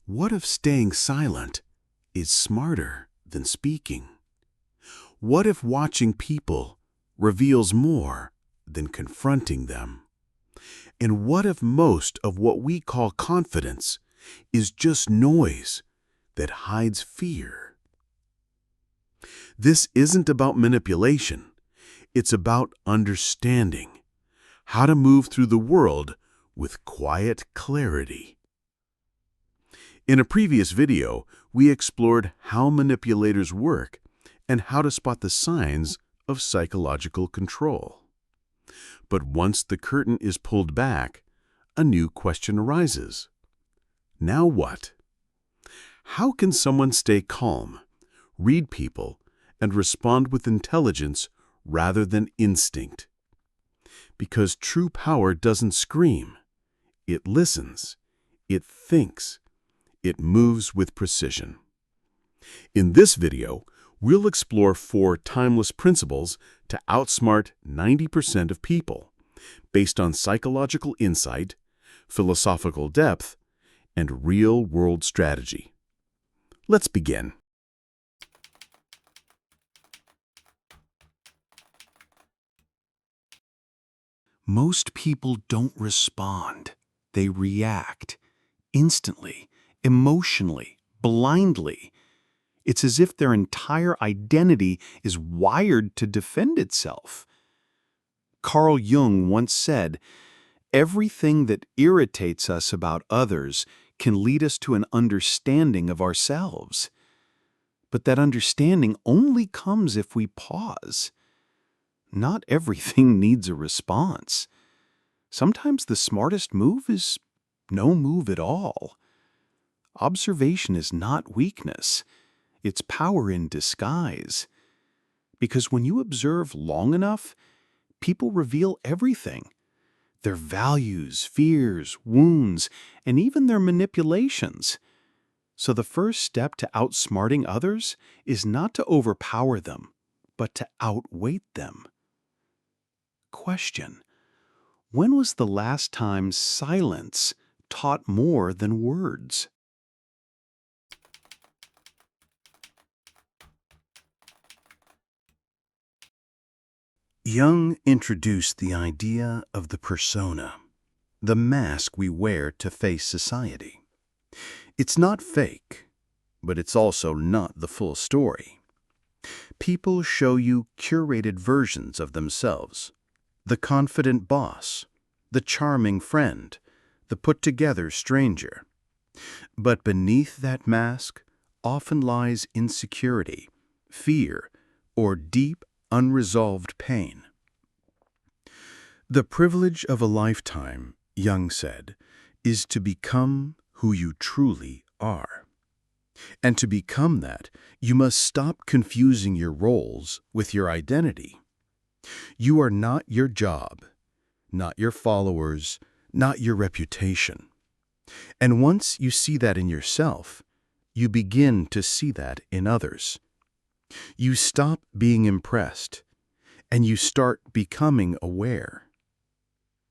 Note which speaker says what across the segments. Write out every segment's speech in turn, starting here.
Speaker 1: What if staying silent is smarter than speaking? What if watching people reveals more than confronting them? And what if most of what we call confidence is just noise that hides fear? This isn't about manipulation. It's about understanding how to move through the world with quiet clarity. In a previous video, we explored how manipulators work and how to spot the signs of psychological control. But once the curtain is pulled back, a new question arises. Now what? How can someone stay calm, read people, and respond with intelligence rather than instinct? Because true power doesn't scream. It listens. It thinks. It moves with precision. In this video, we'll explore 4 timeless principles to outsmart 90% of people, based on psychological insight, philosophical depth, and real-world strategy. Let's begin. Most people don't respond. They react instantly, emotionally, blindly. It's as if their entire identity is wired to defend itself. Carl Jung once said, "Everything that irritates us about others can lead us to an understanding of ourselves. But that understanding only comes if we pause. Not everything needs a response. Sometimes the smartest move is no move at all." Observation is not weakness. It's power in disguise. Because when you observe long enough, people reveal everything. Their values, fears, wounds, and even their manipulations. So the first step to outsmarting others is not to overpower them, but to outweight them. Question: when was the last time silence taught more than words? Jung introduced the idea of the persona, the mask we wear to face society. It's not fake, but it's also not the full story. People show you curated versions of themselves: the confident boss, the charming friend, the put-together stranger. But beneath that mask often lies insecurity, fear, or deep, unresolved pain. The privilege of a lifetime, Jung said, is to become who you truly are. And to become that, you must stop confusing your roles with your identity. You are not your job, not your followers, not your reputation. And once you see that in yourself, you begin to see that in others. You stop being impressed, and you start becoming aware.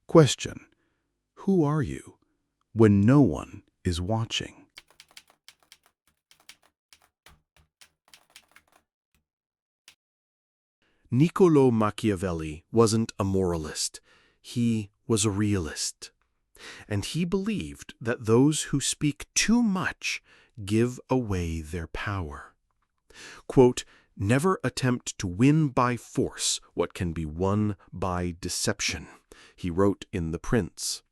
Speaker 1: Question: who are you when no one is watching? Niccolò Machiavelli wasn't a moralist. He was a realist. And he believed that those who speak too much give away their power. Quote, "Never attempt to win by force what can be won by deception," he wrote in The Prince.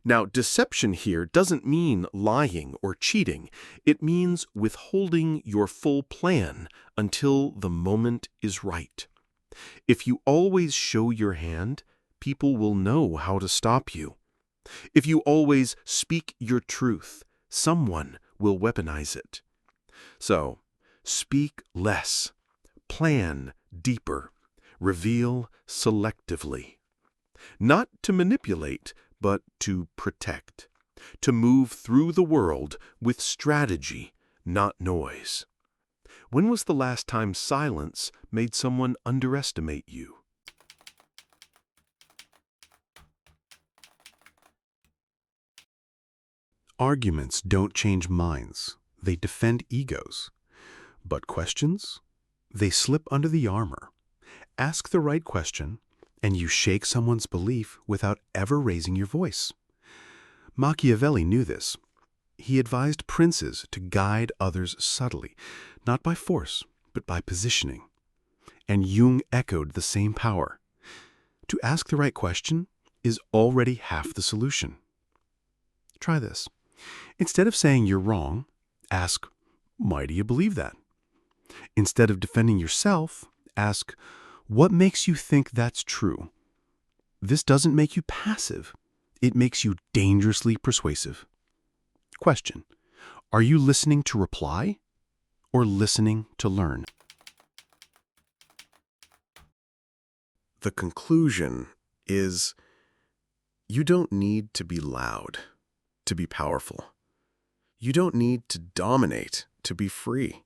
Speaker 1: Now, deception here doesn't mean lying or cheating. It means withholding your full plan until the moment is right. If you always show your hand, people will know how to stop you. If you always speak your truth, someone will weaponize it. So, speak less, plan deeper, reveal selectively. Not to manipulate, but to protect. To move through the world with strategy, not noise. When was the last time silence made someone underestimate you?
Speaker 2: Arguments don't change minds. They defend egos. But questions? They slip under the armor. Ask the right question, and you shake someone's belief without ever raising your voice. Machiavelli knew this. He advised princes to guide others subtly, not by force, but by positioning. And Jung echoed the same power. To ask the right question is already half the solution. Try this. Instead of saying you're wrong, ask, why do you believe that? Instead of defending yourself, ask, what makes you think that's true? This doesn't make you passive. It makes you dangerously persuasive. Question: are you listening to reply or listening to learn?
Speaker 3: The conclusion is, you don't need to be loud to be powerful. You don't need to dominate to be free.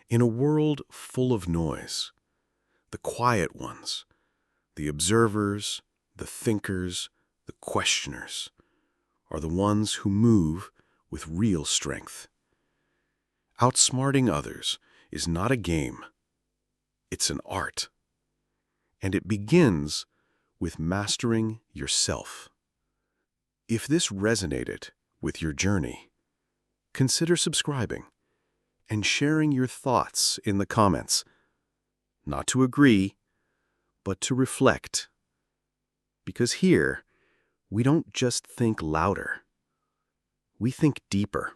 Speaker 3: In a world full of noise, the quiet ones, the observers, the thinkers, the questioners, are the ones who move with real strength. Outsmarting others is not a game. It's an art. And it begins with mastering yourself. If this resonated with your journey, consider subscribing and sharing your thoughts in the comments. Not to agree, but to reflect. Because here, we don't just think louder. We think deeper.